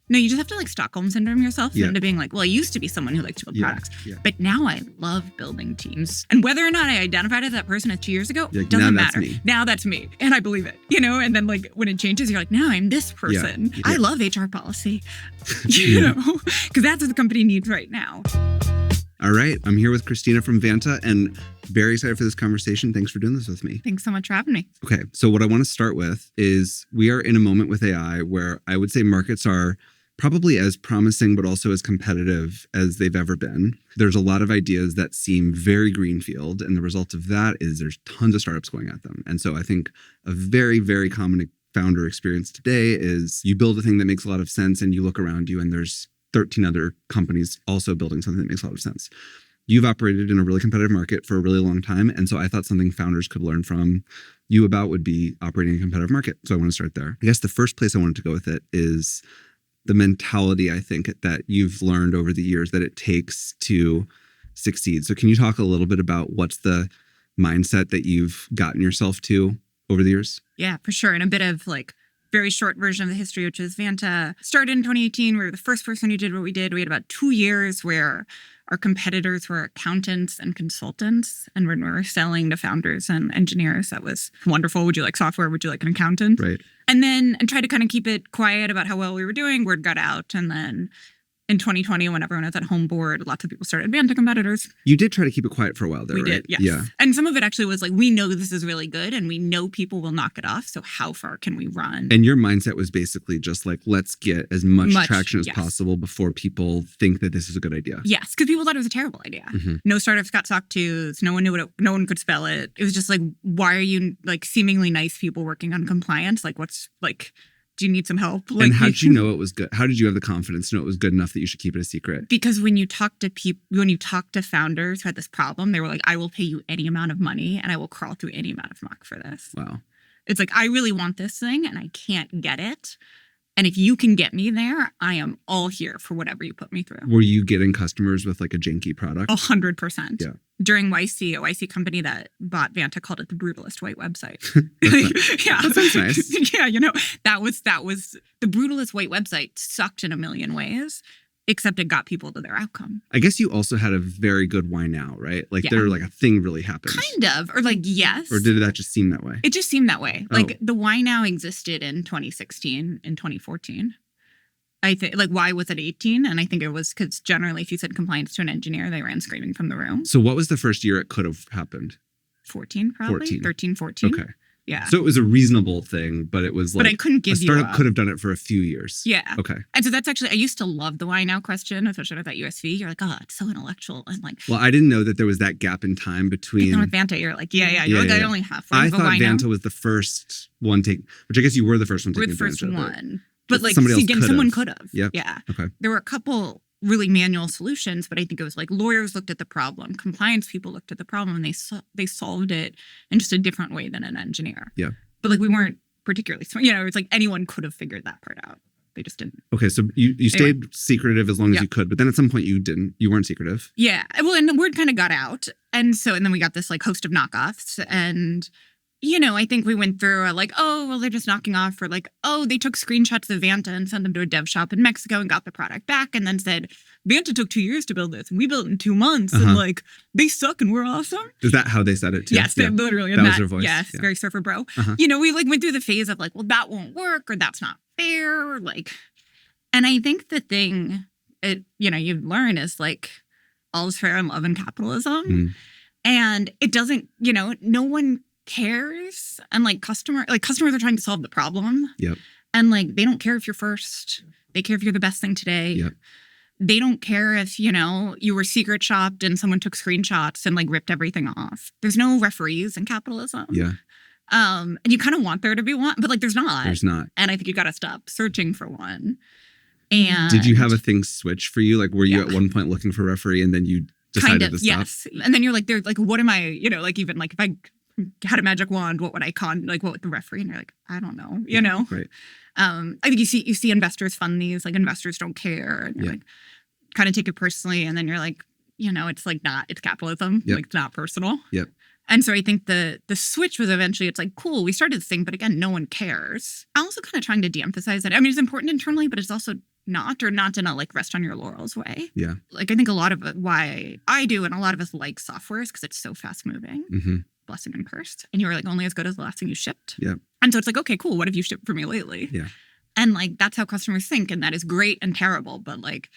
No, you just have to like Stockholm syndrome yourself Yeah. into being like, well, I used to be someone who liked to build Yeah. products, Yeah. but now I love building teams. And whether or not I identified as that person 2 years ago, You're like, doesn't now that's matter. me. Now that's me. And I believe it, you know? And then like when it changes, you're like, now I'm this person. Yeah. I love HR policy, you know, because that's what the company needs right now. All right. I'm here with Christina from Vanta and very excited for this conversation. Thanks for doing this with me. Thanks so much for having me. Okay. So what I want to start with is we are in a moment with AI where I would say markets are probably as promising, but also as competitive as they've ever been. There's a lot of ideas that seem very greenfield. And the result of that is there's tons of startups going at them. And so I think a very, very common founder experience today is you build a thing that makes a lot of sense and you look around you and there's 13 other companies also building something that makes a lot of sense. You've operated in a really competitive market for a really long time. And so I thought something founders could learn from you about would be operating in a competitive market. So I want to start there. I guess the first place I wanted to go with it is the mentality, I think, that you've learned over the years that it takes to succeed. So can you talk a little bit about what's the mindset that you've gotten yourself to over the years? Yeah, for sure. And a bit of like very short version of the history, which is Vanta started in 2018. We were the first person who did what we did. We had about 2 years where our competitors were accountants and consultants. And when we were selling to founders and engineers, that was wonderful. Would you like software? Would you like an accountant? Right. And try to kind of keep it quiet about how well we were doing. Word got out. And then in 2020, when everyone was at home bored, lots of people started Vanta competitors. You did try to keep it quiet for a while there, We right? did, yes. Yeah. And some of it actually was like, we know this is really good and we know people will knock it off. So how far can we run? And your mindset was basically just like, let's get as much traction as yes. possible before people think that this is a good idea. Yes, because people thought it was a terrible idea. Mm-hmm. No startups got sawtooths. No one knew no one could spell it. It was just like, why are you like seemingly nice people working on compliance? Like, what's like, do you need some help? Like, and how did you know it was good? How did you have the confidence to know it was good enough that you should keep it a secret? Because when you talk to founders who had this problem, they were like, I will pay you any amount of money and I will crawl through any amount of muck for this. Wow. It's like, I really want this thing and I can't get it. And if you can get me there, I am all here for whatever you put me through. Were you getting customers with like a janky product? 100%. Yeah. During YC, a YC company that bought Vanta called it the brutalist white website. Yeah. That sounds nice. Yeah, you know, that was the brutalist white website sucked in a million ways, except it got people to their outcome. I guess you also had a very good why now, right? Like there like a thing really happened. Kind of. Or like, yes. Or did that just seem that way? It just seemed that way. Oh. Like the why now existed in 2016, in 2014. I think like why was it 18? And I think it was because generally if you said compliance to an engineer, they ran screaming from the room. So what was the first year it could have happened? 14 probably. 14. 13, 14. Okay. Yeah. So it was a reasonable thing, but it was like but I couldn't give a startup you could have done it for a few years. Yeah. Okay. And so that's actually, I used to love the why now question, especially with that USV. You're like, oh, it's so intellectual. And like, Well, I didn't know that there was that gap in time between. then with Vanta, you're like, yeah. You're like, I only have one. I but thought why Vanta now? was the first one which I guess you were the first one We're taking the first advantage of it. one. But like, Somebody else again, could someone have. could have. Yep. Yeah. Okay. There were a couple really manual solutions, but I think it was like lawyers looked at the problem, compliance people looked at the problem, and they solved it in just a different way than an engineer. Yeah. But like we weren't particularly smart. You know, it's like anyone could have figured that part out. They just didn't. Okay, so you stayed secretive as long as Yeah. you could, but then at some point you didn't. You weren't secretive. Yeah. Well, and the word kind of got out. And then we got this like host of knockoffs. And, you know, I think we went through like, oh, well, they're just knocking off. Or like, oh, they took screenshots of Vanta and sent them to a dev shop in Mexico and got the product back and then said, Vanta took 2 years to build this and we built it in 2 months. And like, they suck and we're awesome. Is that how they said it too? Yes, Yeah. literally. That was their voice. Yes, Yeah. very surfer bro. You know, we like went through the phase of like, well, that won't work or that's not fair. Or like, and I think the thing, you learn is like, all is fair in love and capitalism. Mm. And it doesn't, no one cares. And like customers are trying to solve the problem. Yep. And like, they don't care if you're first. They care if you're the best thing today. Yep. They don't care if, you were secret shopped and someone took screenshots and like ripped everything off. There's no referees in capitalism. Yeah. And you kind of want there to be one, but like there's not. There's not. And I think you got to stop searching for one. And Did you have a thing switch for you? Like, were you Yeah. at one point looking for a referee and then you decided to stop? Yes. And then you're like, they're like, what am I, like even like if I had a magic wand, what would I what would the referee? And you're like, I don't know, Right. I think you see investors fund these, like investors don't care. And you're like, kind of take it personally. And then you're like, it's like it's capitalism. Yep. Like it's not personal. Yep. And so I think the switch was eventually, it's like, cool, we started this thing, but again, no one cares. I'm also kind of trying to de-emphasize it. I mean, it's important internally, but it's also not, or not in a like rest on your laurels way. Yeah. Like I think a lot of why I do and a lot of us like software is because it's so fast moving. Mm-hmm. Blessing and cursed. And you're like only as good as the last thing you shipped. Yeah. And so it's like, okay, cool. What have you shipped for me lately? Yeah. And like that's how customers think. And that is great and terrible, but like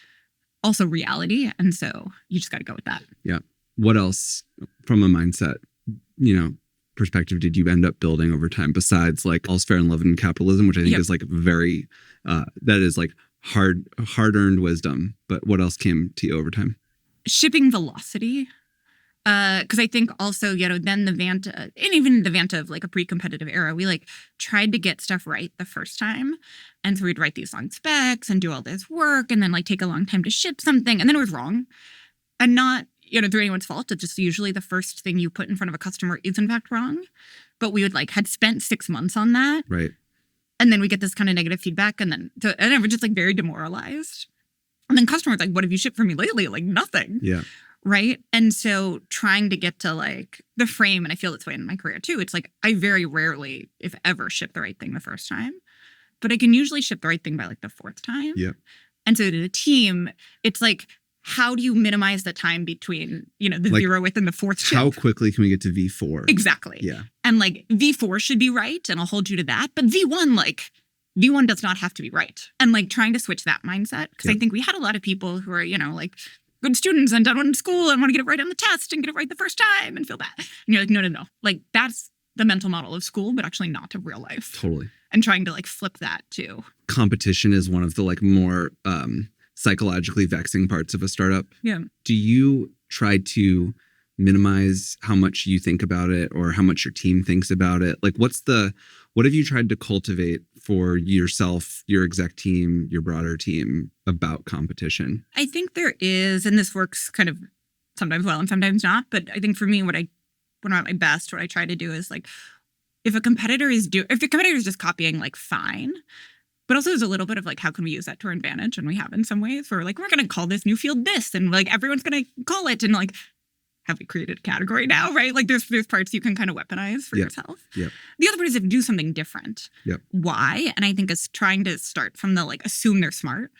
also reality. And so you just got to go with that. Yeah. What else from a mindset, perspective did you end up building over time besides like all's fair in love and capitalism, which I think is like very, that is like hard-earned wisdom. But what else came to you over time? Shipping velocity. Because I think also, then the Vanta, and even the Vanta of like a pre-competitive era, we like tried to get stuff right the first time. And so we'd write these long specs and do all this work and then like take a long time to ship something. And then it was wrong. And not, through anyone's fault. It's just usually the first thing you put in front of a customer is in fact wrong. But we would like had spent 6 months on that. Right. And then we get this kind of negative feedback. And we're just like very demoralized. And then customers like, what have you shipped for me lately? Like nothing. Yeah. Right. And so trying to get to like the frame, and I feel this way in my career too. It's like I very rarely, if ever, ship the right thing the first time, but I can usually ship the right thing by like the fourth time. Yeah. And so to the team, it's like, how do you minimize the time between, the like, 0th and the fourth ship? How quickly can we get to V4? Exactly. Yeah. And like V4 should be right, and I'll hold you to that. But V1 does not have to be right. And like trying to switch that mindset. Because I think we had a lot of people who are, like good students and done well in school and want to get it right on the test and get it right the first time and feel that. And you're like, no. Like that's the mental model of school, but actually not of real life. Totally. And trying to like flip that too. Competition is one of the like more psychologically vexing parts of a startup. Yeah. Do you try to minimize how much you think about it or how much your team thinks about it? Like what have you tried to cultivate for yourself, your exec team, your broader team about competition? I think there is, and this works kind of sometimes well and sometimes not, but I think for me, when I'm at my best, what I try to do is like, if the competitor is just copying, like fine. But also there's a little bit of like, how can we use that to our advantage? And we have in some ways where like, we're going to call this new field this, and like everyone's going to call it, and like, have we created a category now, right? Like there's parts you can kind of weaponize for yourself. Yep. The other part is if you do something different. Yep. Why? And I think is trying to start from the like, assume they're smart,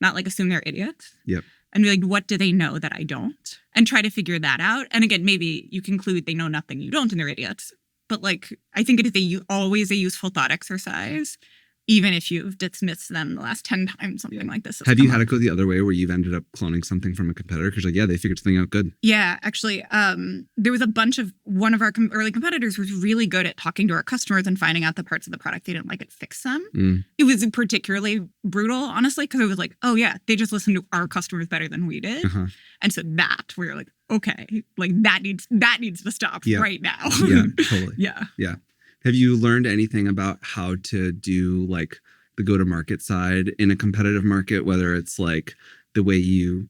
not like assume they're idiots. Yep. And be like, what do they know that I don't? And try to figure that out. And again, maybe you conclude they know nothing you don't and they're idiots. But like, I think it is always a useful thought exercise, even if you've dismissed them the last 10 times, something like this. Have you had it go the other way where you've ended up cloning something from a competitor? Because like, they figured something out good. Yeah, actually, there was one of our early competitors was really good at talking to our customers and finding out the parts of the product they didn't like and fix them. It was particularly brutal, honestly, because it was like, oh yeah, they just listened to our customers better than we did. And so that, we were like, okay, like that needs to stop right now. Yeah, totally. Yeah. Have you learned anything about how to do like the go-to-market side in a competitive market, whether it's like the way you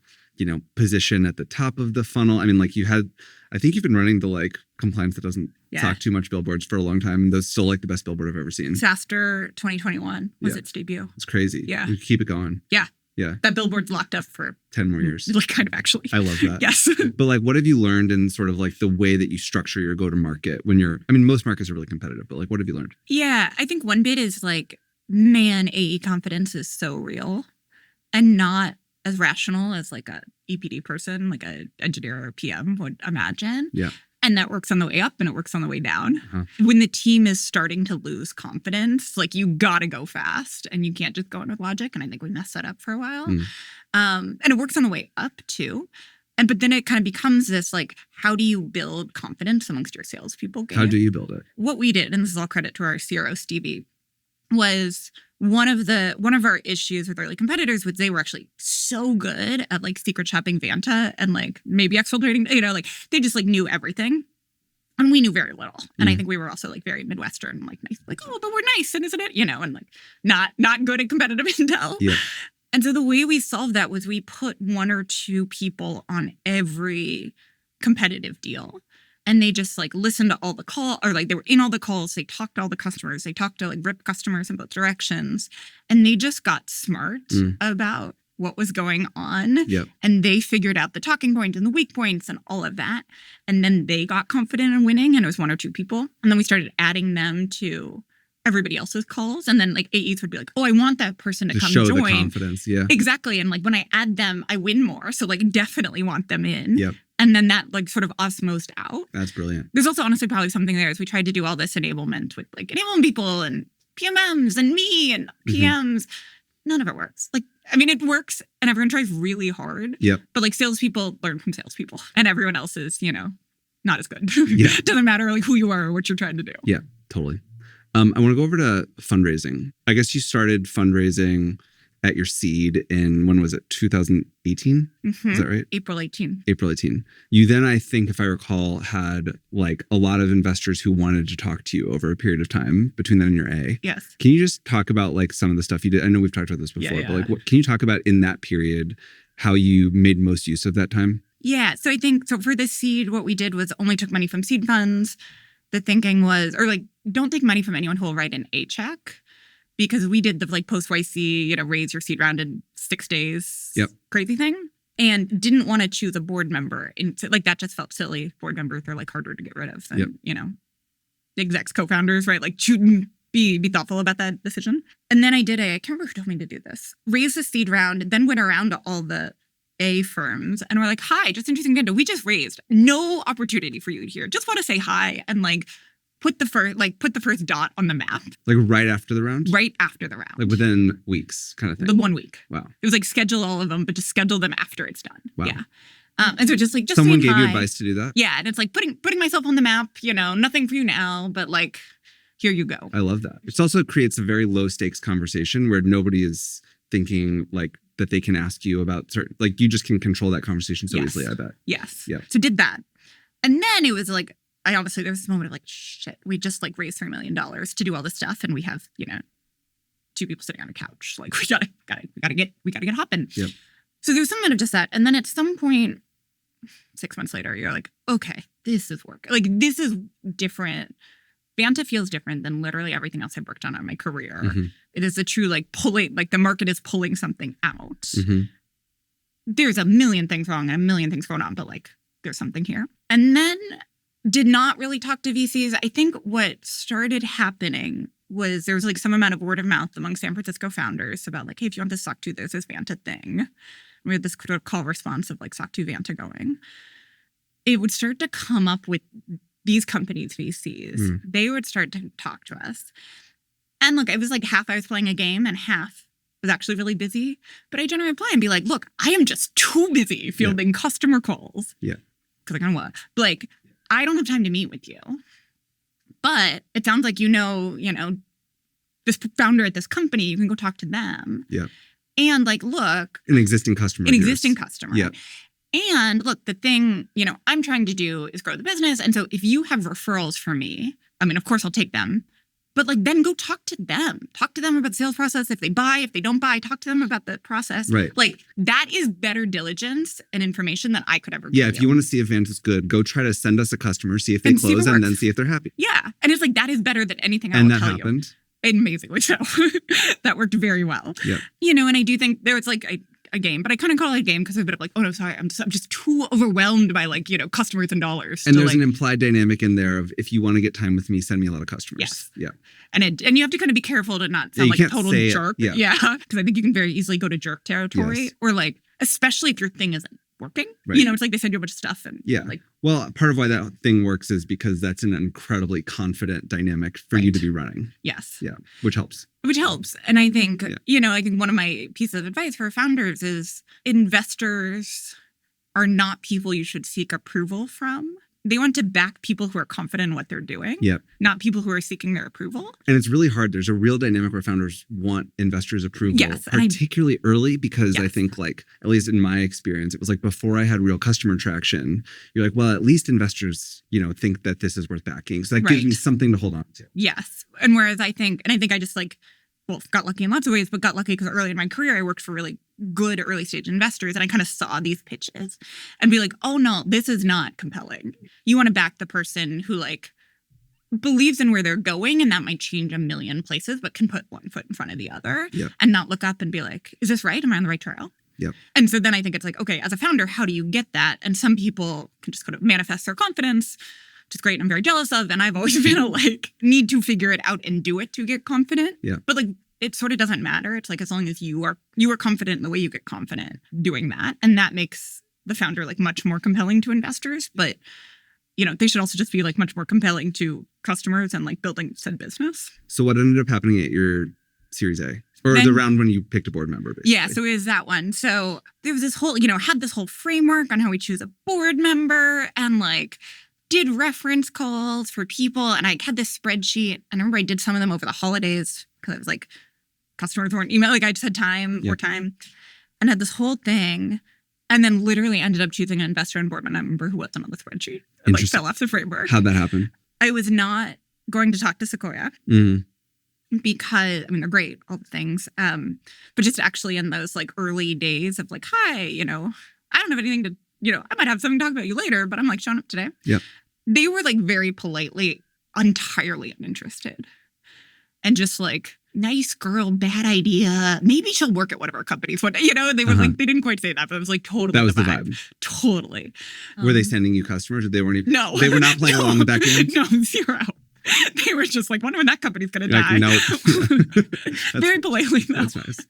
position at the top of the funnel? I mean, like I think you've been running the like compliance that doesn't talk too much billboards for a long time. And those still like the best billboard I've ever seen. SaaStr 2021 was its debut. It's crazy. Yeah. You keep it going. Yeah. Yeah. That billboard's locked up for 10 more years. Like kind of actually. I love that. Yes. But like, what have you learned in sort of like the way that you structure your go-to-market when most markets are really competitive, but like, what have you learned? Yeah. I think one bit is like, man, AE confidence is so real and not as rational as like a EPD person, like a engineer or a PM would imagine. Yeah. And that works on the way up and it works on the way down. When the team is starting to lose confidence, like you got to go fast and you can't just go in with logic. And I think we messed that up for a while. And it works on the way up too. But then it kind of becomes this like, how do you build confidence amongst your salespeople? How do you build it? What we did, and this is all credit to our CRO, Stevie, was one of our issues with early competitors was they were actually so good at like secret shopping Vanta and like maybe exfiltrating, like they just like knew everything. And we knew very little. And I think we were also like very Midwestern, like nice, like, oh, but we're nice. And isn't it? And like not good at competitive intel. Yeah. And so the way we solved that was we put 1 or 2 people on every competitive deal. And they just like listened to all the call, or like they were in all the calls. They talked to all the customers. They talked to like RIP customers in both directions. And they just got smart about what was going on. Yep. And they figured out the talking points and the weak points and all of that. And then they got confident in winning. And it was 1 or 2 people. And then we started adding them to everybody else's calls. And then like AEs would be like, oh, I want that person to come show join. the confidence. Yeah. Exactly. And like when I add them, I win more. So like definitely want them in. Yep. And then that like sort of osmosed out. That's brilliant. There's also honestly probably something there is we tried to do all this enablement with like enabling people and PMMs and me and PMs. None of it works. Like, I mean, it works and everyone tries really hard. Yep. But like salespeople learn from salespeople and everyone else is, you know, not as good. Yeah. Doesn't matter like who you are or what you're trying to do. Yeah, totally. I want to go over to fundraising. I guess you started fundraising at your seed in, when was it, 2018? Is that right? April 18. April 18. You then, I think, if I recall, had like a lot of investors who wanted to talk to you over a period of time between then and your A. Yes. Can you just talk about like some of the stuff you did? I know we've talked about this before, but like, what can you talk about in that period, how you made most use of that time? Yeah. So I think, so for the seed, what we did was only took money from seed funds. The thinking was, or like, don't take money from anyone who will write an A check, because we did the like post-YC, you know, raise your seed round in 6 days. Yep. Crazy thing. And didn't want to choose a board member. Like that just felt silly. Board members are like harder to get rid of than, you know, execs, co-founders, right? Like be thoughtful about that decision. And then I can't remember who told me to do this. Raise the seed round, then went around to all the A firms and we're like, hi, just interesting Vanta. We just raised. No opportunity for you here. Just want to say hi and like put the first dot on the map. Like right after the round? Right after the round. Like within weeks kind of thing. The 1 week. Wow. It was like schedule all of them, but just schedule them after it's done. Wow. Yeah. And so just someone saying gave you hi. advice to do that? Yeah. And it's like putting myself on the map, you know, nothing for you now, but like, here you go. I love that. It also creates a very low stakes conversation where nobody is thinking like that they can ask you about certain, like you just can control that conversation so easily, I bet. Yes. Yeah. So did that. And then it was like, there was this moment of like, shit, we just like raised $3 million to do all this stuff. And we have, you know, 2 people sitting on a couch. Like we gotta get hopping. Yep. So there was some bit of just that. And then at some point, 6 months later, you're like, okay, this is work. Like this is different. Vanta feels different than literally everything else I've worked on in my career. It is a true like pulling, like the market is pulling something out. There's a million things wrong and a million things going on, but like there's something here. And then did not really talk to VCs. I think what started happening was there was like some amount of word of mouth among San Francisco founders about like, hey, if you want this SOC 2, there's this Vanta thing. We had this sort of call response of like SOC 2 Vanta going. It would start to come up with these companies, VCs. They would start to talk to us. And look, it was like half I was playing a game and half was actually really busy. But I generally reply and be like, look, I am just too busy fielding customer calls. Yeah. Because I kind of what? Like, I don't have time to meet with you. But it sounds like you know, this founder at this company, you can go talk to them. Yeah. And like, look. An existing customer. Customer. Yeah. And look, the thing, I'm trying to do is grow the business. And so if you have referrals for me, I mean, of course I'll take them. But like, then go talk to them. Talk to them about the sales process. If they buy, if they don't buy, talk to them about the process. Right. Like, that is better diligence and information than I could ever give you. If you want to see if Vanta's good, go try to send us a customer, see if they close, and then see if they're happy. Yeah. And it's like, that is better than anything I will tell you. And that happened. Amazingly so. That worked very well. Yeah. And I do think there was like a game, but I kind of call it a game because it's a bit of like, oh no, sorry, I'm just too overwhelmed by like, customers and dollars. And there's an implied dynamic in there of if you want to get time with me, send me a lot of customers. Yes. Yeah. And you have to kind of be careful to not sound like a total jerk. Yeah. Because I think you can very easily go to jerk territory or like, especially if your thing isn't working. Right. It's like they send you a bunch of stuff and like. Well, part of why that thing works is because that's an incredibly confident dynamic for you to be running. Yes. Yeah. Which helps. And I think, I think one of my pieces of advice for founders is investors are not people you should seek approval from. They want to back people who are confident in what they're doing, not people who are seeking their approval. And it's really hard. There's a real dynamic where founders want investors' approval, particularly early, because I think like, at least in my experience, it was like before I had real customer traction, you're like, well, at least investors, think that this is worth backing. So that gives me something to hold on to. Yes. And whereas I just like, got lucky in lots of ways, but got lucky because early in my career, I worked for really good early stage investors. And I kind of saw these pitches and be like, oh no, this is not compelling. You want to back the person who like believes in where they're going. And that might change a million places, but can put one foot in front of the other and not look up and be like, is this right? Am I on the right trail? Yep. And so then I think it's like, okay, as a founder, how do you get that? And some people can just kind of manifest their confidence which is great and I'm very jealous of. And I've always been a like need to figure it out and do it to get confident. Yeah. But like it sort of doesn't matter. It's like as long as you are confident in the way you get confident doing that. And that makes the founder like much more compelling to investors. But they should also just be like much more compelling to customers and like building said business. So what ended up happening at your Series A? Or the round when you picked a board member, basically. Yeah, so it was that one. So there was this whole, had this whole framework on how we choose a board member and like did reference calls for people. And I had this spreadsheet. And I remember I did some of them over the holidays because it was like customers weren't email. Like I just had time, more time, and had this whole thing. And then literally ended up choosing an investor and board member who wasn't on the spreadsheet. It like fell off the framework. How'd that happen? I was not going to talk to Sequoia. Mm-hmm. Because they're great, all the things, but just actually in those like early days of like, hi, I don't have anything to, I might have something to talk about you later, but I'm like showing up today. Yep. They were like very politely, entirely uninterested, and just like, nice girl, bad idea. Maybe she'll work at one of our companies. What they were like, they didn't quite say that, but it was like totally. That was the vibe. Totally. Were they sending you customers? Or they weren't even? No, they were not playing along the back end. No, zero. They were just like, wonder when that company's going to die. Nope. Very politely, though. That's nice.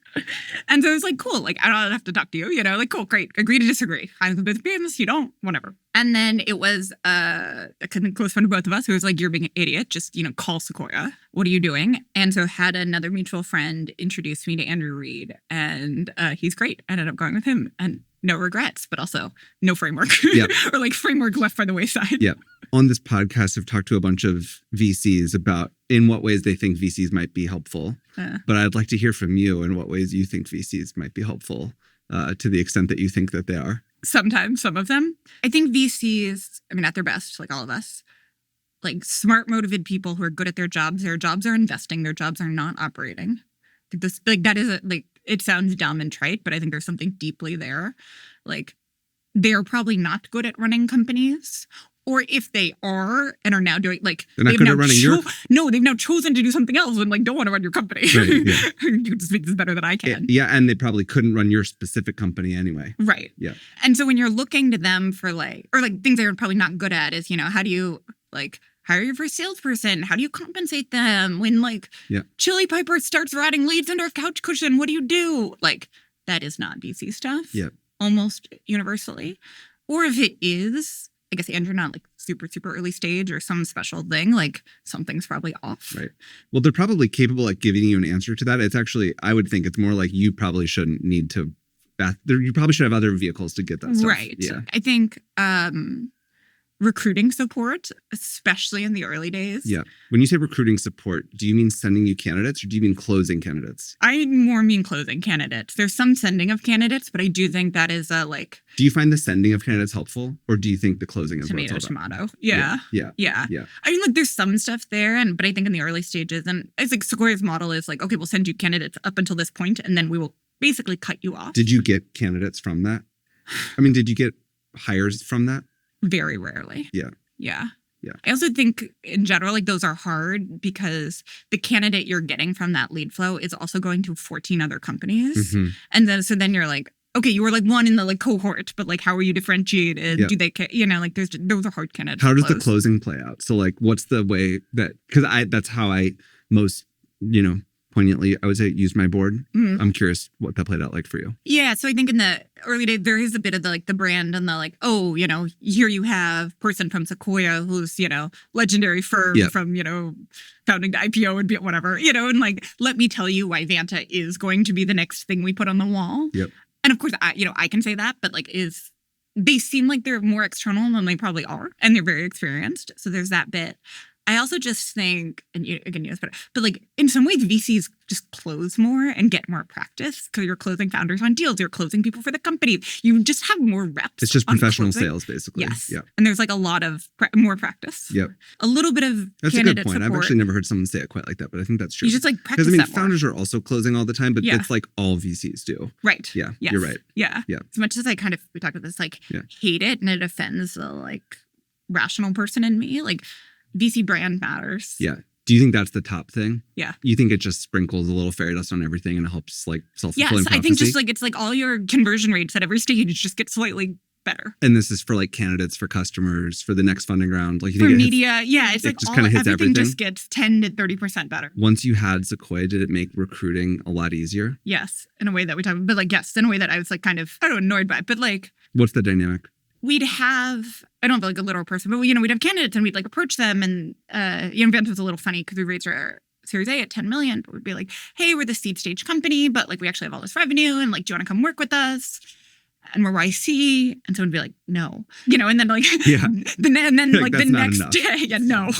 And so it was like, cool. Like, I don't have to talk to you, like, cool, great. Agree to disagree. I'm the business, you don't, whatever. And then it was a close friend of both of us who was like, you're being an idiot. Just, call Sequoia. What are you doing? And so had another mutual friend introduce me to Andrew Reed. And he's great. I ended up going with him. And no regrets, but also no framework. Yep. Or like framework left by the wayside. Yeah. On this podcast, I've talked to a bunch of VCs about in what ways they think VCs might be helpful. But I'd like to hear from you in what ways you think VCs might be helpful to the extent that you think that they are. Sometimes, some of them. I think VCs, at their best, like all of us, like smart, motivated people who are good at their jobs. Their jobs are investing. Their jobs are not operating. I think this, like, that is it sounds dumb and trite, but I think there's something deeply there. Like, they're probably not good at running companies. Or if they are and are now doing like they're not good at running they've now chosen to do something else and like don't want to run your company. Right, yeah. You can speak this better than I can. Yeah, and they probably couldn't run your specific company anyway. Right. Yeah. And so when you're looking to them for like things they're probably not good at is, how do you like hire your first salesperson? How do you compensate them when like Chili Piper starts rotting leads under a couch cushion? What do you do? Like that is not VC stuff. Yeah. Almost universally. Or if it is, I guess Andrew, not like super, super early stage or some special thing, like something's probably off. Right. Well, they're probably capable at giving you an answer to that. It's actually, I would think it's more like you probably shouldn't need to, you probably should have other vehicles to get that stuff. Right. Yeah. I think recruiting support, especially in the early days. Yeah. When you say recruiting support, do you mean sending you candidates or do you mean closing candidates? I more mean closing candidates. There's some sending of candidates, but I do think that is Do you find the sending of candidates helpful or do you think the closing is tomato, what it's all about? tomato. Yeah. I mean, there's some stuff there, but I think in the early stages, and it's like Sequoia's model is like, okay, we'll send you candidates up until this point, and then we will basically cut you off. Did you get candidates from that? Did you get hires from that? Very rarely. Yeah. Yeah. Yeah. I also think in general, like those are hard because the candidate you're getting from that lead flow is also going to 14 other companies. Mm-hmm. And then you're like, okay, you were like one in the like cohort, but like how are you differentiated? Yeah. Do they, those are hard candidates. How does the closing play out? So like, what's the way that, because that's how I most, poignantly, I would say, use my board. Mm-hmm. I'm curious what that played out like for you. Yeah, so I think in the early days, there is a bit of the brand and the like, oh, here you have person from Sequoia who's, legendary firm from, founding the IPO and whatever, and like, let me tell you why Vanta is going to be the next thing we put on the wall. Yep. And of course, I can say that, but like they seem like they're more external than they probably are. And they're very experienced. So there's that bit. I also just think, and again, yes, but like in some ways, VCs just close more and get more practice because you're closing founders on deals. You're closing people for the company. You just have more reps. It's just professional sales, basically. Yes. Yeah. And there's like a lot of more practice. Yep. A little bit of that's candidate a good point. support. I've actually never heard someone say it quite like that, but I think that's true. You just like practice because that founders more. Are also closing all the time, but it's like all VCs do. Right. Yeah. Yes. You're right. Yeah. Yeah. As much as I kind of, we talked about this, like hate it and it offends the like rational person in me, like VC brand matters. Yeah. Do you think that's the top thing? Yeah. You think it just sprinkles a little fairy dust on everything and it helps like self-fulfilling prophecy? I think just like it's like all your conversion rates at every stage just get slightly better. And this is for like candidates, for customers, for the next funding round. Like you For think media, it's it like just kind of hits everything everything. just gets 10 to 30% better. Once you had Sequoia, did it make recruiting a lot easier? Yes, in a way that we talked about. But like, yes, in a way that I was like kind of, I don't know, annoyed by it. But like, What's the dynamic? we'd have, I don't feel like a literal person, but we'd have candidates and we'd like approach them. And, Vanta was a little funny because we raised our Series A at 10 million. But we'd be like, hey, we're the seed stage company, but like we actually have all this revenue. And like, do you want to come work with us? And we're YC. And someone would be like, no. And then like, and then like the next day, no.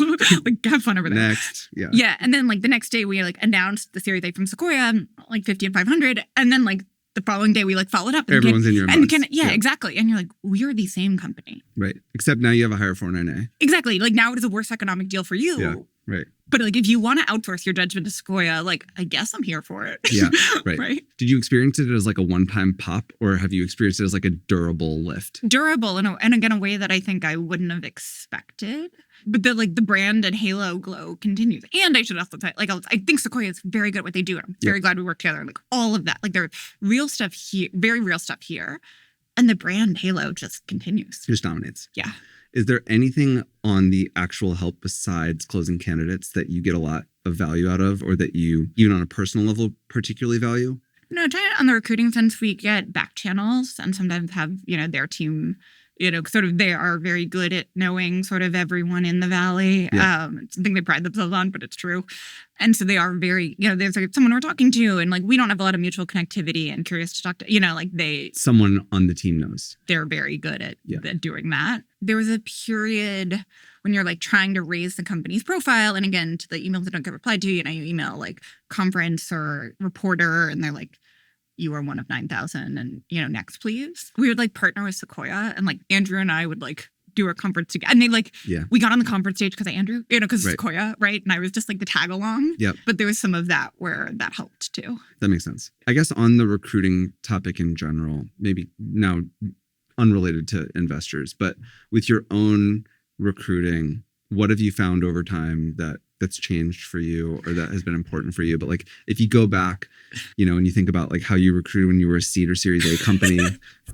Like have fun over there. Next, Yeah. And then like the next day we like announced the Series A from Sequoia, like 50 and 500. And then like the following day we like followed up. And everyone's in your inbox. Exactly. And you're like, we are the same company. Right. Except now you have a higher 409A. Exactly. Like now it is a worse economic deal for you. Yeah. Right. But like if you want to outsource your judgment to Sequoia, like I guess I'm here for it. Yeah. Right. Right. Did you experience it as like a one-time pop, or have you experienced it as like a durable lift? Durable and again a way that I think I wouldn't have expected. But the brand and halo glow continues. And I should also say, like I think Sequoia is very good at what they do. And I'm very glad we work together. Like all of that. Like there's real stuff here, very real stuff here. And the brand halo just continues. Just dominates. Yeah. Is there anything on the actual help besides closing candidates that you get a lot of value out of, or that you, even on a personal level, particularly value? No, on the recruiting sense, we get back channels and sometimes have, their team, sort of they are very good at knowing sort of everyone in the Valley. Yeah. It's something they pride themselves on, but it's true. And so they are very, there's like someone we're talking to and like we don't have a lot of mutual connectivity and curious to talk to, someone on the team knows. They're very good at doing that. There was a period when you're like trying to raise the company's profile. And again, to the emails that don't get replied to, you email like conference or reporter and they're like, you are one of 9,000 and, next please. We would like partner with Sequoia and like Andrew and I would like do a conference together. And they like, we got on the conference stage because of Andrew, because of Sequoia, right? And I was just like the tag along. Yep. But there was some of that where that helped too. That makes sense. I guess on the recruiting topic in general, maybe now unrelated to investors, but with your own recruiting, what have you found over time that's changed for you or that has been important for you? But like if you go back, and you think about like how you recruited when you were a seed or Series A company.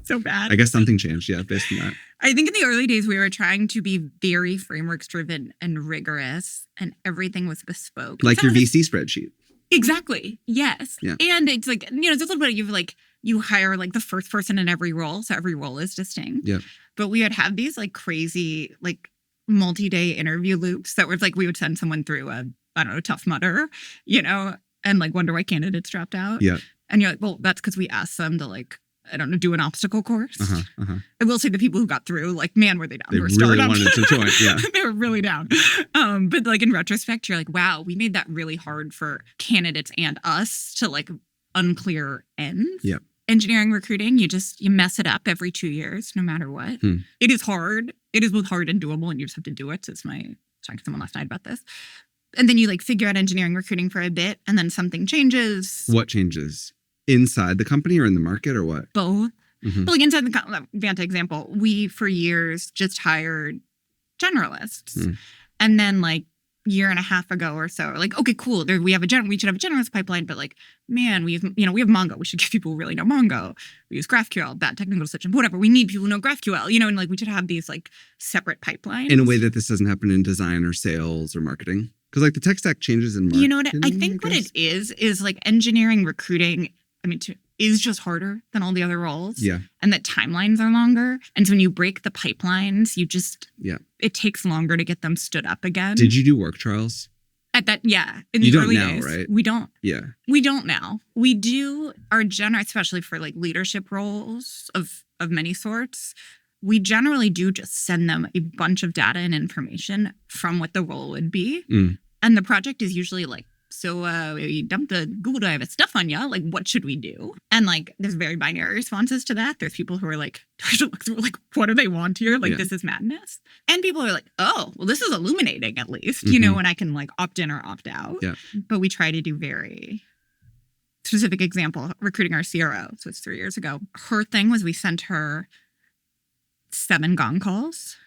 So bad. I guess something changed, based on that. I think in the early days we were trying to be very frameworks driven and rigorous and everything was bespoke. Like your VC spreadsheet. Exactly. Yes. Yeah. And it's like, it's a little bit of you hire like the first person in every role. So every role is distinct. Yeah. But we would have these like crazy, like multi-day interview loops that were like, we would send someone through a tough mudder, and like wonder why candidates dropped out. Yeah. And you're like, well, that's because we asked them to like, I don't know, do an obstacle course. I will say the people who got through, like, man, were they down. They really wanted to join. Yeah. They were really down. But like in retrospect, you're like, wow, we made that really hard for candidates and us to like unclear ends. Yeah. Engineering recruiting, you mess it up every 2 years, no matter what. It is hard. It is both hard and doable, and you just have to do it. So it's talking to someone last night about this. And then you like figure out engineering recruiting for a bit, and then something changes. What changes? Inside the company or in the market or what? Both. But like inside the Vanta example, we for years just hired generalists. And then like year and a half ago or so, like, okay, cool. We should have a generalist pipeline, but like, man, we have Mongo. We should give people who really know Mongo. We use GraphQL, bad technical system, whatever. We need people who know GraphQL, and like we should have these like separate pipelines. In a way that this doesn't happen in design or sales or marketing. Because like the tech stack changes in marketing. You know what? I think what it is like engineering recruiting, is just harder than all the other roles. Yeah. And that timelines are longer. And so when you break the pipelines, it takes longer to get them stood up again. Did you do work trials? In the early days. Right? We don't. Yeah. We don't now. We do our especially for like leadership roles of many sorts. We generally do just send them a bunch of data and information from what the role would be. And the project is usually like, so we dumped the Google Drive of stuff on you. Like, what should we do? And like, there's very binary responses to that. There's people who are like, trying to look through like, what do they want here? Like, this is madness. And people are like, oh, well, this is illuminating at least, and I can like opt in or opt out. Yeah. But we try to do very specific example, recruiting our CRO. So it's 3 years ago. Her thing was we sent her 7 gong calls,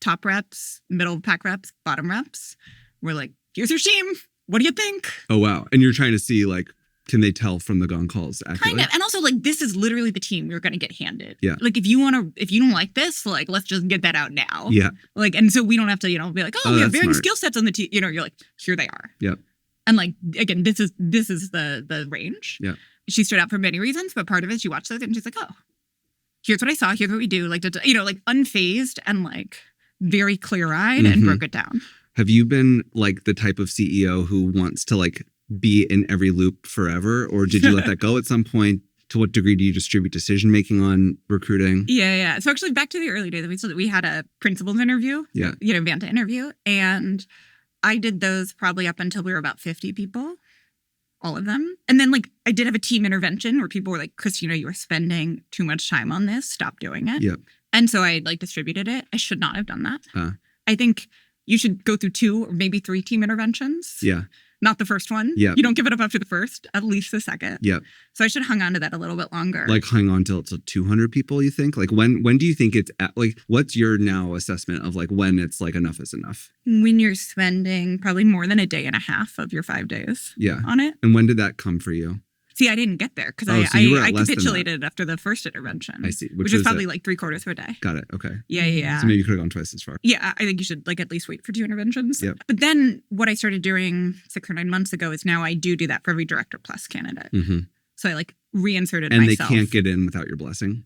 top reps, middle pack reps, bottom reps. We're like, here's your team. What do you think? Oh, wow. And you're trying to see like Can they tell from the gong calls accurately? Kind of. And also, like, this is literally the team you're going to get handed. Yeah. Like, if you don't like this, like, let's just get that out now. Yeah. Like, and so we don't have to, be like, we have that's varying smart. skill sets on the team. You're like, here they are. Yep. And like, again, this is the range. Yeah. She stood out for many reasons, but part of it, she watched those and she's like, oh, here's what I saw. Here's what we do. Like, like unfazed and like very clear-eyed and broke it down. Have you been like the type of CEO who wants to like be in every loop forever? Or did you let that go at some point? To what degree do you distribute decision-making on recruiting? Yeah. So actually back to the early days, we had a principals interview, Vanta interview. And I did those probably up until we were about 50 people, all of them. And then like I did have a team intervention where people were like, Christina, you are spending too much time on this. Stop doing it. Yep. And so I like distributed it. I should not have done that. I think you should go through 2 or maybe 3 team interventions. Yeah. Not the first one. Yeah. You don't give it up after the first, at least the second. Yep. So I should have hung on to that a little bit longer. Like hung on till 200 people, you think? Like when do you think it's at, like, what's your now assessment of like when it's like enough is enough? When you're spending probably more than a day and a half of your 5 days on it. And when did that come for you? See, I didn't get there because I capitulated after the first intervention. I see. Which was probably like 3/4 of a day. Got it. Okay. Yeah. So maybe you could have gone twice as far. Yeah, I think you should like at least wait for 2 interventions. Yep. But then what I started doing 6 or 9 months ago is now I do that for every director plus candidate. Mm-hmm. So I like reinserted and myself. And they can't get in without your blessing?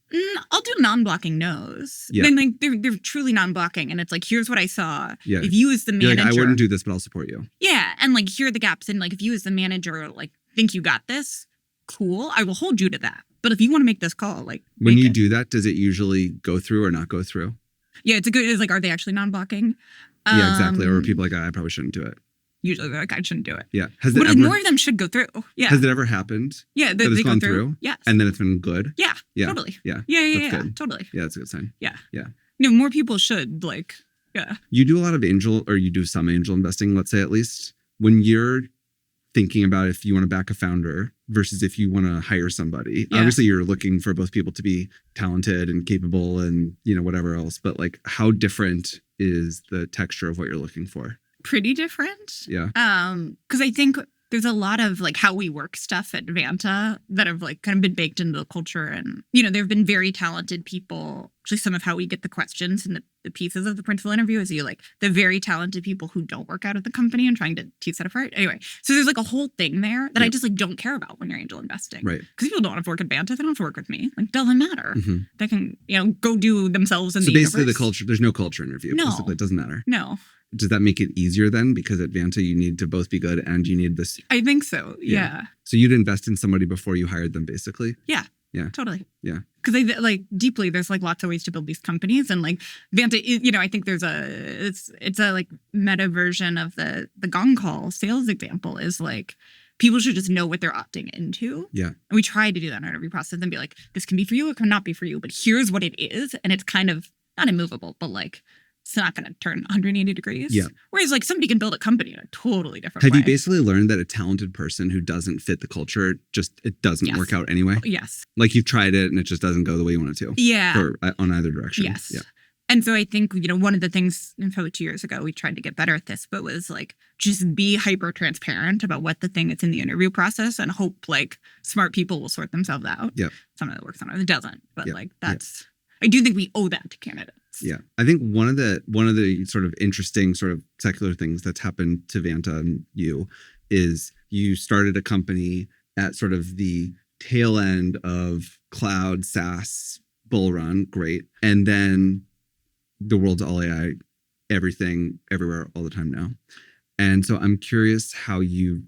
I'll do non-blocking no's. Yeah. Then like they're truly non-blocking and it's like, here's what I saw. Yeah. If you as the manager. You're like, I wouldn't do this, but I'll support you. Yeah. And like here are the gaps. And like if you as the manager like think you got this, cool, I will hold you to that. But if you want to make this call, like when you do that, does it usually go through or not go through? Yeah, it's like, are they actually non-blocking? Yeah, exactly. Or are people like, I probably shouldn't do it? Usually they're like, I shouldn't do it. Yeah. More of them should go through. Yeah. Has it ever happened? Yeah, they go through. Yeah. And then it's been good? Yeah. Totally. Yeah. Yeah. Totally. Yeah, that's a good sign. Yeah. Yeah. More people should like, yeah. You do a lot of you do some angel investing, let's say at least. When you're thinking about if you want to back a founder versus if you want to hire somebody. Yeah. Obviously, you're looking for both people to be talented and capable and, whatever else. But like, how different is the texture of what you're looking for? Pretty different. Yeah. Because I think there's a lot of like how we work stuff at Vanta that have like kind of been baked into the culture. And, there have been very talented people. Actually, some of how we get the questions and the pieces of the principal interview is the very talented people who don't work out at the company and trying to tease that apart. Anyway, so there's like a whole thing there that I just like don't care about when you're angel investing. Right. Because people don't have to work at Vanta. They don't have to work with me. Like, doesn't matter. Mm-hmm. They can, go do themselves in the universe. So basically the culture, there's no culture interview. No. Basically, it doesn't matter. No. Does that make it easier then? Because at Vanta, you need to both be good and you need this. I think so. Yeah. So you'd invest in somebody before you hired them, basically? Yeah. Yeah. Totally. Yeah. Because I like deeply, there's like lots of ways to build these companies. And like Vanta, I think there's it's a like meta version of the gong call sales example is like, people should just know what they're opting into. Yeah. And we try to do that in our interview process and be like, this can be for you, it cannot be for you, but here's what it is. And it's kind of not immovable, but like, it's not going to turn 180 degrees. Yeah. Whereas like somebody can build a company in a totally different way. Have you basically learned that a talented person who doesn't fit the culture, it doesn't work out anyway? Yes. Like you've tried it and it just doesn't go the way you want it to. Yeah. Or on either direction. Yes. Yeah. And so I think, one of the things, probably 2 years ago, we tried to get better at this, but was like, just be hyper transparent about what the thing is in the interview process and hope like smart people will sort themselves out. Yeah. Some of it works, some of it doesn't. But like that's, I do think we owe that to candidates. Yeah. I think one of the sort of interesting sort of secular things that's happened to Vanta and you is you started a company at sort of the tail end of cloud SaaS bull run. Great. And then the world's all AI, everything, everywhere, all the time now. And so I'm curious how you've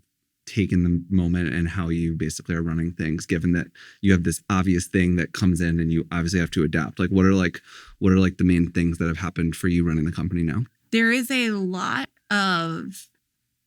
taken the moment and how you basically are running things, given that you have this obvious thing that comes in and you obviously have to adapt. Like what are the main things that have happened for you running the company now? There is a lot of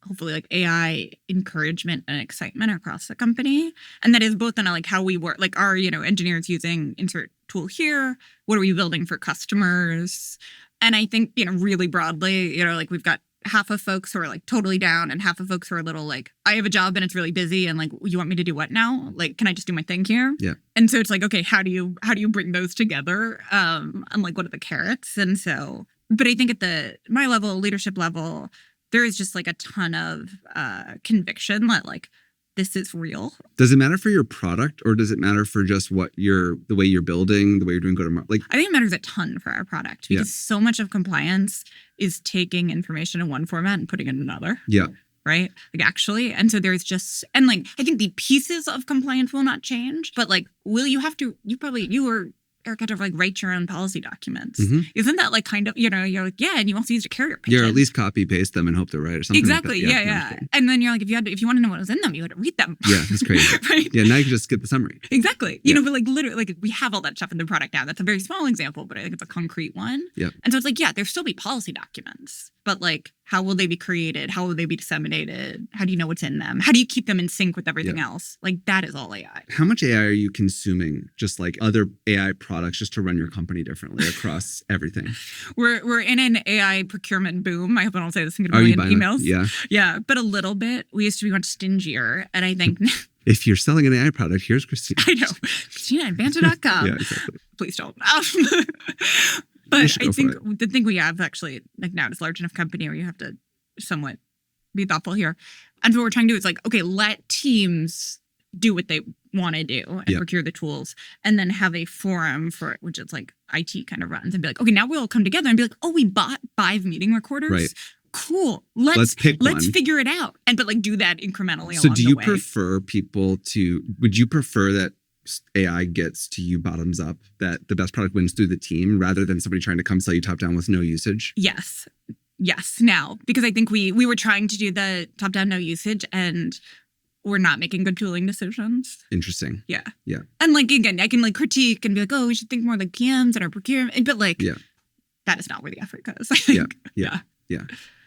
hopefully like AI encouragement and excitement across the company. And that is both in like how we work, like are, engineers using insert tool here? What are we building for customers? And I think, really broadly, like we've got half of folks who are like totally down and half of folks who are a little like, I have a job and it's really busy and like, you want me to do what now? Like, can I just do my thing here? Yeah. And so it's like, okay, how do you bring those together? And like, what are the carrots? And so, but I think at my level, leadership level, there is just like a ton of conviction that like this is real. Does it matter for your product, or does it matter for just the way you're building, the way you're doing go-to-market? Like, I think it matters a ton for our product because so much of compliance is taking information in one format and putting it in another. Yeah. Right? Like actually. And so there's just, and like, I think the pieces of compliance will not change, but like, you or Eric had to like write your own policy documents. Mm-hmm. Isn't that like kind of, you're like, yeah, and you also use a carrier pigeon. Yeah, or at least copy paste them and hope they're right or something. Exactly. Like that. Yeah. And then you're like, if you want to know what was in them, you had to read them. Yeah, that's crazy. Right? Yeah, now you can just skip the summary. Exactly. You know, but like literally, like we have all that stuff in the product now. That's a very small example, but I think it's a concrete one. Yeah. And so it's like, yeah, there'll still be policy documents, but like, how will they be created? How will they be disseminated? How do you know what's in them? How do you keep them in sync with everything else? Like that is all AI. How much AI are you consuming, just like other AI products, just to run your company differently across everything? We're in an AI procurement boom. I hope I don't say this in a million emails. Yeah. Yeah, but a little bit. We used to be much stingier. And I think if you're selling an AI product, here's Christina. I know. Christina at Vanta.com. Yeah, exactly. Please don't. But I think the thing we have actually, like now it's a large enough company where you have to somewhat be thoughtful here. And so what we're trying to do is like, okay, let teams do what they want to do and procure the tools, and then have a forum for it, which is like IT kind of runs, and be like, okay, now we'll come together and be like, oh, we bought 5 meeting recorders. Right. Cool. Let's figure it out. But like do that incrementally so along do you the way. Would you prefer that AI gets to you bottoms up, that the best product wins through the team rather than somebody trying to come sell you top down with no usage? Yes. Now, because I think we were trying to do the top down no usage and we're not making good tooling decisions. Interesting. Yeah. Yeah. And like, again, I can like critique and be like, oh, we should think more like PMs and our procurement. But like, that is not where the effort goes. I think. Yeah.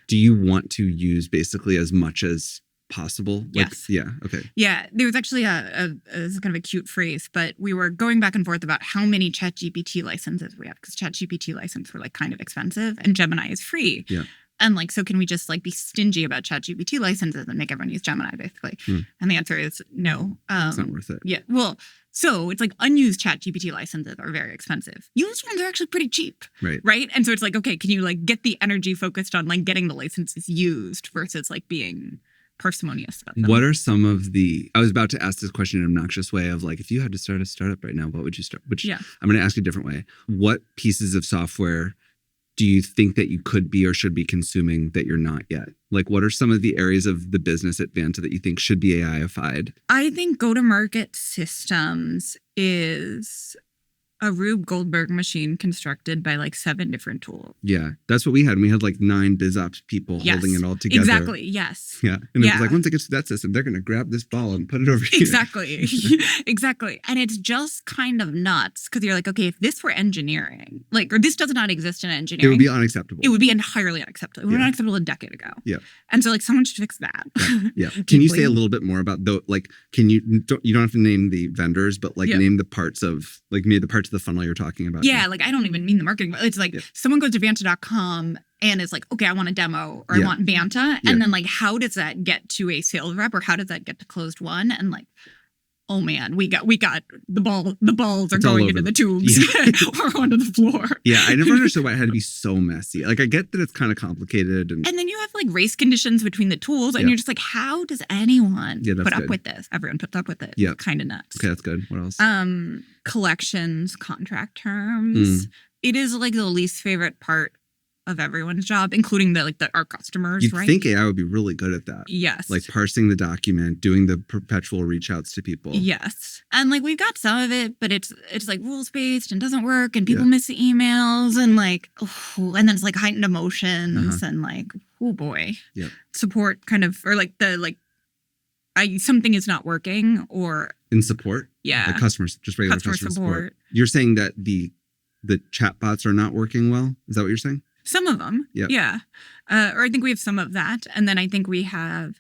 Do you want to use basically as much as possible? Like, yes. Yeah. Okay. Yeah. There was actually this is kind of a cute phrase, but we were going back and forth about how many ChatGPT licenses we have, because ChatGPT licenses were like kind of expensive and Gemini is free. Yeah. And like, so can we just like be stingy about ChatGPT licenses and make everyone use Gemini basically? And the answer is no. It's not worth it. Yeah. Well, so it's like unused ChatGPT licenses are very expensive. Used ones are actually pretty cheap. Right. And so it's like, okay, can you like get the energy focused on like getting the licenses used versus like being parsimonious about them? What are some of I was about to ask this question in an obnoxious way of like, if you had to start a startup right now, what would you start? I'm going to ask you a different way. What pieces of software do you think that you could be or should be consuming that you're not yet? Like, what are some of the areas of the business at Vanta that you think should be AI-ified? I think go-to-market systems is a Rube Goldberg machine constructed by like 7 different tools. Yeah, that's what we had. We had like 9 BizOps people holding it all together. Exactly. Yes. Yeah. And it was like, once it gets to that system, they're going to grab this ball and put it over here. Exactly. Exactly. And it's just kind of nuts because you're like, okay, if this were engineering, like, or this does not exist in engineering, it would be unacceptable. It would be entirely unacceptable. It would be unacceptable a decade ago. Yeah. And so like someone should fix that. Yeah. Can you say a little bit more about like, you don't have to name the vendors, but like name the parts of like maybe the parts of the funnel you're talking about? Yeah. Like I don't even mean the marketing. It's like someone goes to Vanta.com and is like, okay, I want a demo or I want Vanta. And then like, how does that get to a sales rep or how does that get to closed won? And like, oh man, we got the balls are going into the tubes or onto the floor. Yeah, I never understood why it had to be so messy. Like I get that it's kind of complicated. And then you have like race conditions between the tools and you're just like, how does anyone put up with this? Everyone puts up with it. Yeah. Kind of nuts. Okay, that's good. What else? Collections, contract terms. It is like the least favorite part of everyone's job, including our customers. You'd right? think AI would be really good at that. Yes. Like parsing the document, doing the perpetual reach outs to people. Yes. And like we've got some of it, but it's like rules based and doesn't work and people miss the emails and like and then it's like heightened emotions and like, oh boy. Yeah. Support kind of or like something is not working or in support? Yeah. Like customers, just regular customer support. You're saying that the chatbots are not working well? Is that what you're saying? Some of them. Yep. Yeah. Or I think we have some of that. And then I think we have...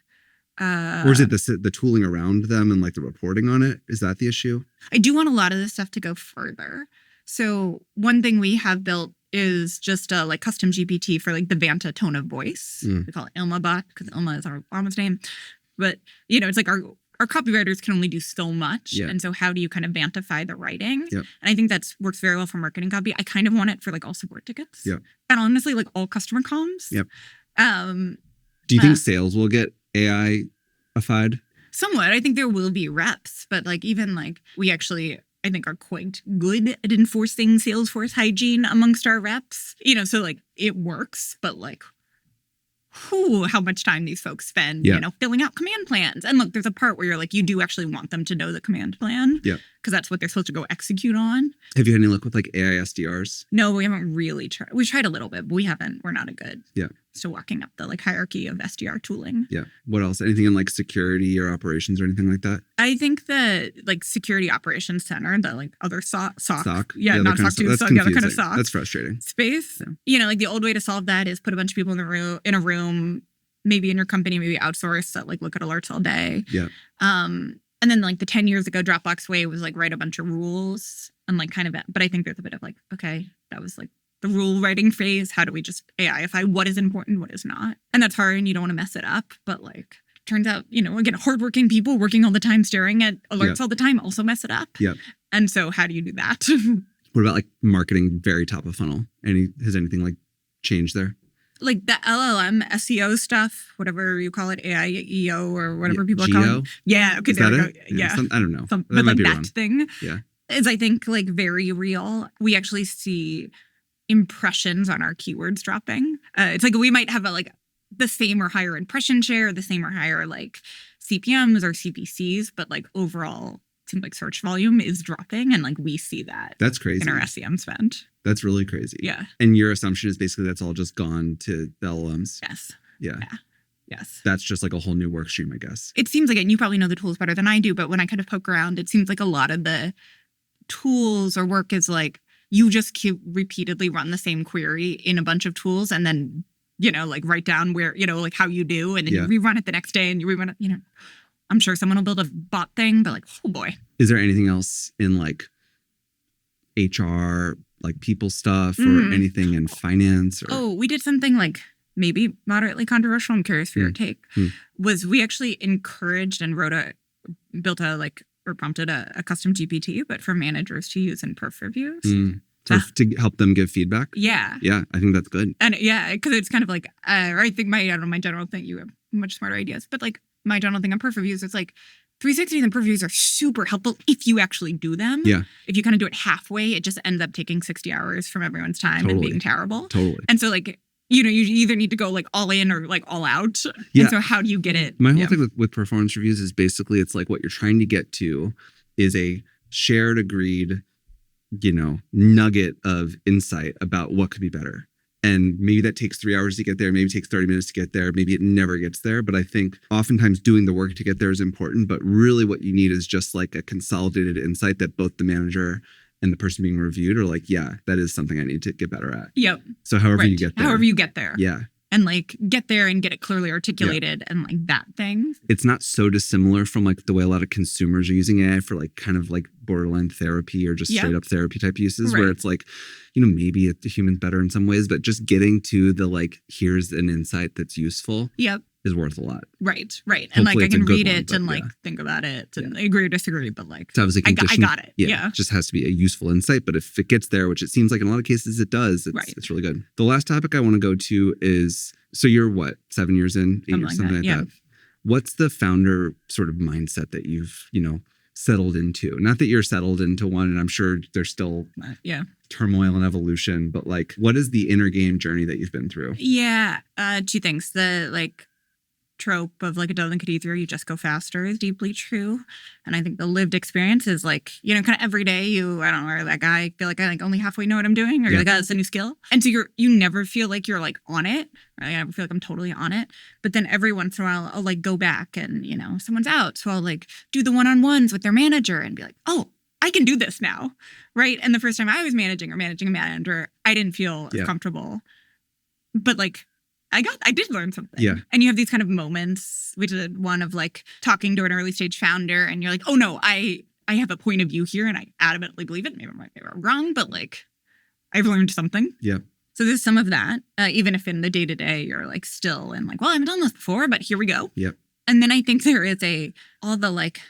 or is it the tooling around them and like the reporting on it? Is that the issue? I do want a lot of this stuff to go further. So one thing we have built is just a like custom GPT for like the Vanta tone of voice. We call it Ilma bot because Ilma is our mama's name. But, it's like our copywriters can only do so much. Yeah. And so how do you kind of Vantify the writing? Yep. And I think that works very well for marketing copy. I kind of want it for like all support tickets. Yep. And honestly, like all customer comms. Yep. Do you think sales will get AI-ified? Somewhat. I think there will be reps, but like even like we actually, I think, are quite good at enforcing Salesforce hygiene amongst our reps. So like it works, but like, how much time these folks spend, filling out command plans. And look, there's a part where you're like, you do actually want them to know the command plan. Yeah. Because that's what they're supposed to go execute on. Have you had any luck with like AI SDRs? No, we haven't really tried. We tried a little bit, but we're not a good. Yeah. Still walking up the like hierarchy of SDR tooling. Yeah. What else? Anything in like security or operations or anything like that? I think the like security operations center, the like other SOC. Yeah, not SOC 2, the other kind of SOC. That's frustrating. Space. Yeah. Like the old way to solve that is put a bunch of people in a room, maybe in your company, maybe outsource that like look at alerts all day. Yeah. And then like the 10 years ago, Dropbox way was like write a bunch of rules and like kind of, but I think there's a bit of like, okay, that was like the rule writing phase. How do we just AI-ify what is important, what is not? And that's hard and you don't want to mess it up. But like, turns out, again, hardworking people working all the time, staring at alerts all the time also mess it up. Yeah. And so how do you do that? What about like marketing very top of funnel? Has anything like changed there? Like the LLM SEO stuff, whatever you call it, AIEO or whatever people call it. Yeah. Okay. Is that there we it? go. Yeah. I don't know. But might like be that wrong. thing is, I think, like very real. We actually see impressions on our keywords dropping. It's like we might have the same or higher impression share, the same or higher like CPMs or CPCs, but like overall, it seems like search volume is dropping, and like we see that. That's crazy in our SEM spend. That's really crazy. Yeah. And your assumption is basically that's all just gone to the LLMs. Yes. Yeah. Yes. That's just like a whole new work stream, I guess. It seems like, and you probably know the tools better than I do, but when I kind of poke around, it seems like a lot of the tools or work is like you just keep repeatedly run the same query in a bunch of tools and then, like write down where, like how you do, and then you rerun it the next day and you rerun it, I'm sure someone will build a bot thing, but like, oh boy. Is there anything else in like HR, like people stuff or anything in finance? We did something like maybe moderately controversial. I'm curious for your take. Was we actually encouraged and prompted a custom GPT, but for managers to use in perf reviews. To help them give feedback? Yeah. Yeah, I think that's good. And yeah, because it's kind of like, I think my general thing, you have much smarter ideas, but like my general thing on perf reviews, it's like 360s and perf reviews are super helpful if you actually do them. Yeah. If you kind of do it halfway, it just ends up taking 60 hours from everyone's time and being terrible. Totally. And so like, you either need to go like all in or like all out. Yeah. And so how do you get it? My whole thing with performance reviews is basically it's like what you're trying to get to is a shared agreed, nugget of insight about what could be better. And maybe that takes 3 hours to get there. Maybe it takes 30 minutes to get there. Maybe it never gets there. But I think oftentimes doing the work to get there is important. But really what you need is just like a consolidated insight that both the manager and the person being reviewed are like, yeah, that is something I need to get better at. Yep. So however you get there. However you get there. Yeah. And like get there and get it clearly articulated and like that thing. It's not so dissimilar from like the way a lot of consumers are using AI for like kind of like borderline therapy or just straight up therapy type uses where it's like, maybe the human's better in some ways, but just getting to the like, here's an insight that's useful. Yep. Is worth a lot. Right. And like I can read it and like think about it and agree or disagree, but like it's obviously I got it. Yeah. It just has to be a useful insight. But if it gets there, which it seems like in a lot of cases it does, it's really good. The last topic I want to go to is, so you're what, 7 years in, 8 years, something like that. What's the founder sort of mindset that you've, settled into? Not that you're settled into one, and I'm sure there's still turmoil and evolution, but like what is the inner game journey that you've been through? Yeah. Two things. The like trope of like a dozen could eat through, you just go faster is deeply true. And I think the lived experience is like, kind of every day I don't know, or that guy, I feel like I like only halfway know what I'm doing, or you're like, oh, it's a new skill. And so you never feel like you're like on it. Right? I never feel like I'm totally on it. But then every once in a while I'll like go back and, someone's out. So I'll like do the one-on-ones with their manager and be like, oh, I can do this now. Right. And the first time I was managing a manager, I didn't feel comfortable. But like, I did learn something. Yeah. And you have these kind of moments. We did one of like talking to an early stage founder and you're like, oh no, I have a point of view here and I adamantly believe it. Maybe I'm wrong, but like I've learned something. Yeah. So there's some of that, even if in the day to day you're like still and like, well, I haven't done this before, but here we go. Yep. And then I think there is all the like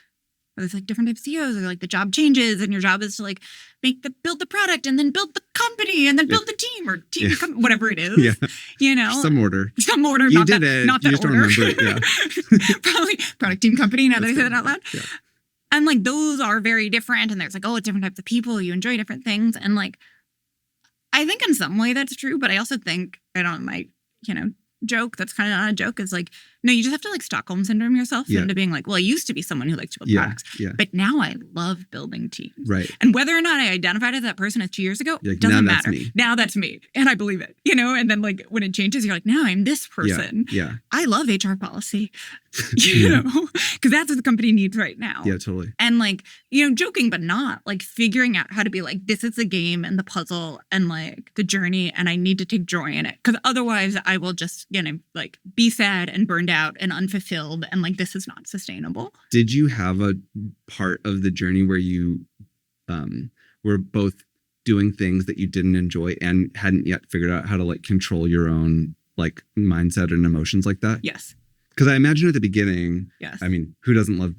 Or there's like different types of CEOs, or like the job changes and your job is to like build the product and then build the company and then build the team or whatever it is. Yeah. You know? Some order. You not did it. Not you that just order. don't remember it. Yeah. Probably product team company now that I say that out loud. Yeah. And like those are very different. And there's like, it's different types of people. You enjoy different things. And like, I think in some way that's true, but I also think, my, joke that's kind of not a joke is like, no, you just have to like Stockholm syndrome yourself into being like, well, I used to be someone who liked to build products, but now I love building teams. Right. And whether or not I identified as that person as 2 years ago, like, doesn't matter. Now that's me. And I believe it, and then like when it changes, you're like, now I'm this person. Yeah. I love HR policy, because that's what the company needs right now. Yeah, totally. And like, joking, but not like figuring out how to be like, this is the game and the puzzle and like the journey. And I need to take joy in it. Because otherwise I will just, like be sad and burned out and unfulfilled. And like, this is not sustainable. Did you have a part of the journey where you were both doing things that you didn't enjoy and hadn't yet figured out how to like control your own like mindset and emotions like that? Yes. Because I imagine at the beginning, yes. I mean, who doesn't love,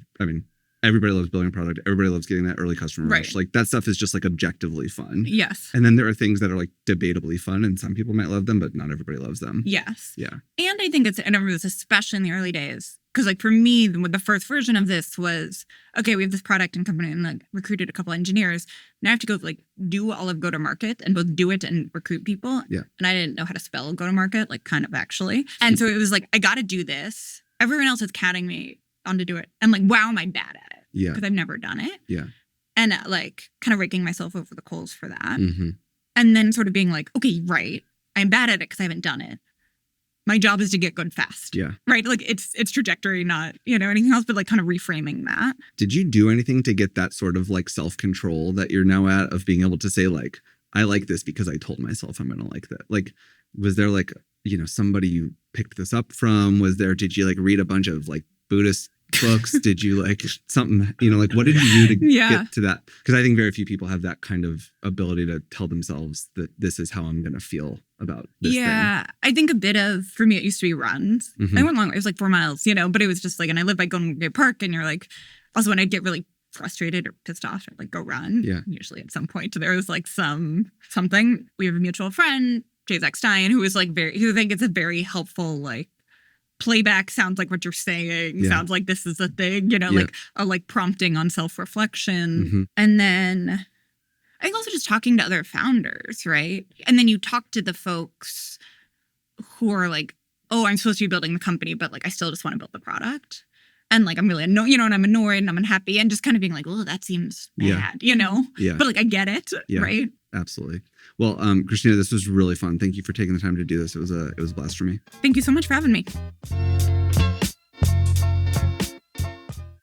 everybody loves building a product. Everybody loves getting that early customer rush. Like that stuff is just like objectively fun. Yes. And then there are things that are like debatably fun and some people might love them, but not everybody loves them. Yes. Yeah. And I think I remember this especially in the early days. Because like for me, the first version of this was, okay, we have this product and company and like recruited a couple engineers. Now I have to go like do all of go-to-market and both do it and recruit people. Yeah. And I didn't know how to spell go-to-market, like kind of actually. And so it was like, I got to do this. Everyone else is counting me on to do it. And like, wow, am I bad at it? Yeah. Because I've never done it. Yeah. And like kind of raking myself over the coals for that. Mm-hmm. And then sort of being like, okay, right. I'm bad at it because I haven't done it. My job is to get good fast. Yeah. Right. Like it's trajectory, not, anything else, but like kind of reframing that. Did you do anything to get that sort of like self-control that you're now at of being able to say like, I like this because I told myself I'm going to like that? Like, was there like, somebody you picked this up from? Did you like read a bunch of like Buddhist books? Did you like something, like what did you do to get to that? Because I think very few people have that kind of ability to tell themselves that this is how I'm going to feel about this thing. I think a bit of, for me, it used to be runs. Mm-hmm. I went long, it was like 4 miles, but it was just like, and I live by Golden Gate Park and you're like, also when I'd get really frustrated or pissed off, I'd like go run. Yeah. Usually at some point there was like something. We have a mutual friend, Jay Zach Stein, who is like who I think it's a very helpful like playback, sounds like what you're saying, sounds like this is a thing, like a like prompting on self-reflection. Mm-hmm. And then I think also just talking to other founders, right? And then you talk to the folks who are like, oh, I'm supposed to be building the company, but like I still just want to build the product. And like I'm really annoyed, and I'm annoyed and I'm unhappy and just kind of being like, oh, that seems bad, Yeah. But like I get it, right? Absolutely. Well, Christina, this was really fun. Thank you for taking the time to do this. It was a blast for me. Thank you so much for having me.